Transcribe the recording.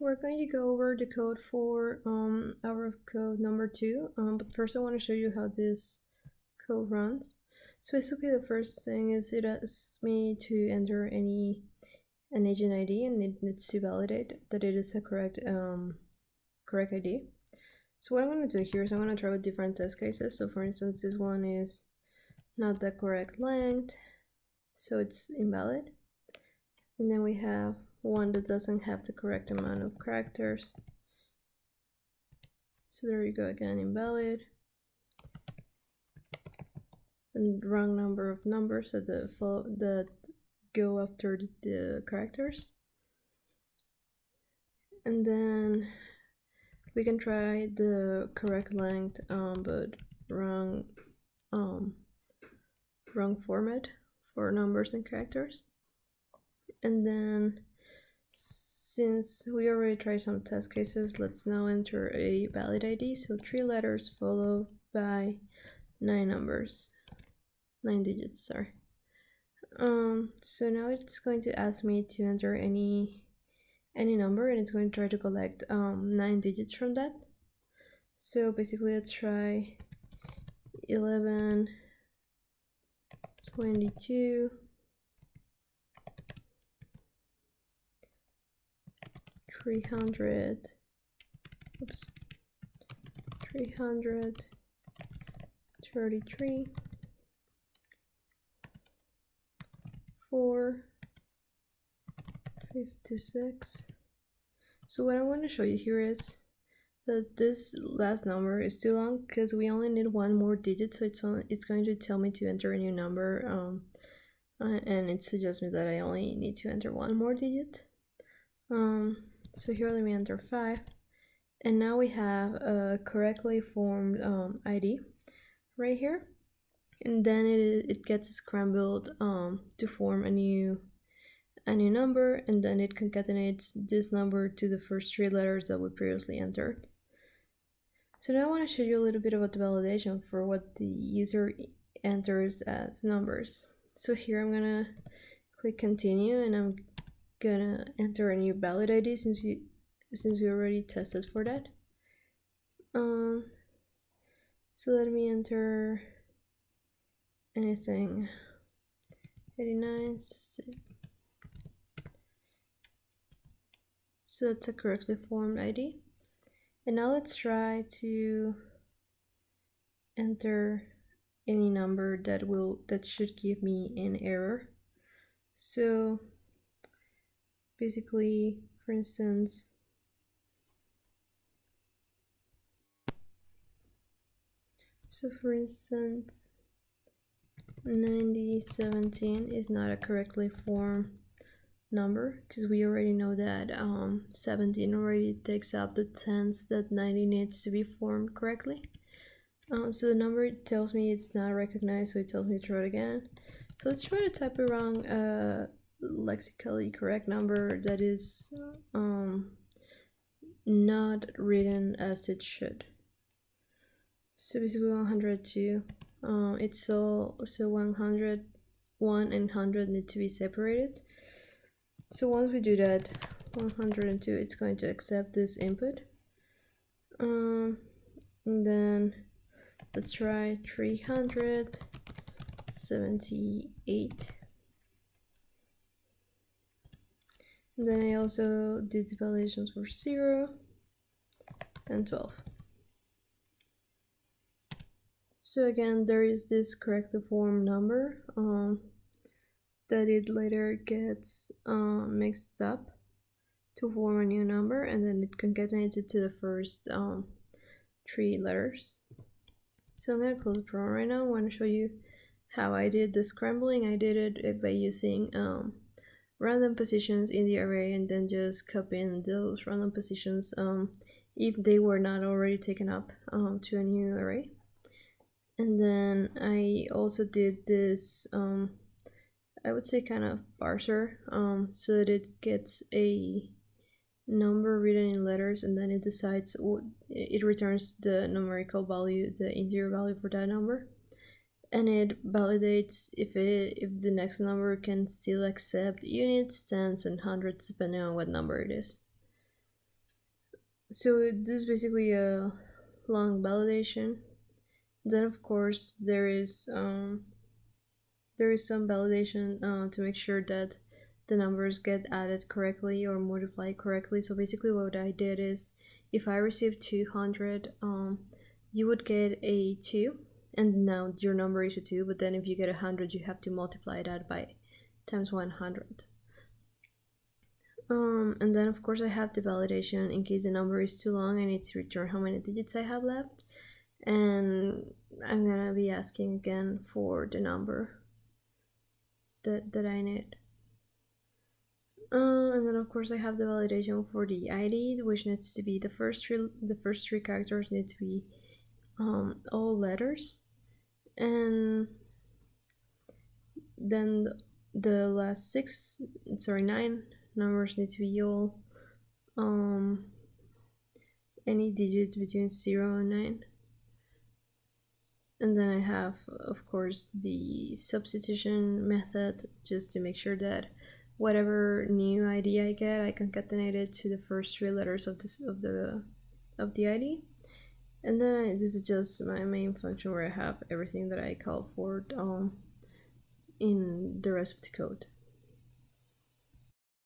We're going to go over the code for our code number 2, but first I want to show you how this code runs. So basically the first thing is it asks me to enter an agent ID, and it needs to validate that it is a correct ID. So what I'm going to do here is I'm going to try with different test cases. So for instance, this one is not the correct length, so it's invalid. And then we have one that doesn't have the correct amount of characters. So there you go again, invalid. And wrong number of numbers that go after the characters. And then we can try the correct length, but wrong format for numbers and characters. And then since we already tried some test cases, let's now enter a valid ID. So 3 letters followed by 9 digits, sorry. So now it's going to ask me to enter any number, and it's going to try to collect 9 digits from that. So basically let's try 11, 22, 300, 333, 4, 56. So what I want to show you here is that this last number is too long because we only need one more digit, so it's going to tell me to enter a new number, and it suggests me that I only need to enter one more digit. So here let me enter 5, and now we have a correctly formed ID right here, and then it gets scrambled to form a new number, and then it concatenates this number to the first 3 letters that we previously entered. So now I want to show you a little bit about the validation for what the user enters as numbers. So here I'm gonna click continue, and I'm gonna enter a new valid ID since we already tested for that. So let me enter anything. 89. So that's a correctly formed ID. And now let's try to enter any number that should give me an error. So basically, for instance, for instance, 9017 is not a correctly formed number because we already know that 17 already takes up the tens that 90 needs to be formed correctly. So the number tells me it's not recognized, so it tells me to try it again. So let's try to type a wrong lexically correct number that is not written as it should. So basically 102. It's so 101 and 100 need to be separated. So once we do that, 102, it's going to accept this input. And then let's try 378. And then I also did the validations for 0 and 12. So again, there is this correctly formed number that it later gets mixed up to form a new number, and then it concatenates it to the first 3 letters. So I'm going to close the program right now. I want to show you how I did the scrambling. I did it by using random positions in the array, and then just copying those random positions if they were not already taken up to a new array. And then I also did this I would say kind of parser, so that it gets a number written in letters, and then it decides it returns the numerical value, the integer value for that number, and it validates if the next number can still accept units, tens, and hundreds depending on what number it is. So this is basically a long validation. Then of course there is some validation to make sure that the numbers get added correctly or multiplied correctly. So basically what I did is if I received 200, you would get a 2, and now your number is a 2, but then if you get 100 you have to multiply that by times 100. And then of course I have the validation in case the number is too long. I need to return how many digits I have left, and I'm gonna be asking again for the number that I need. And then of course I have the validation for the ID, which needs to be the first three characters need to be all letters, and then the last nine numbers need to be all any digit between 0 and 9. And then I have, of course, the substitution method just to make sure that whatever new ID I get, I concatenate it to the first three letters of the ID. And then this is just my main function where I have everything that I call for in the rest of the code.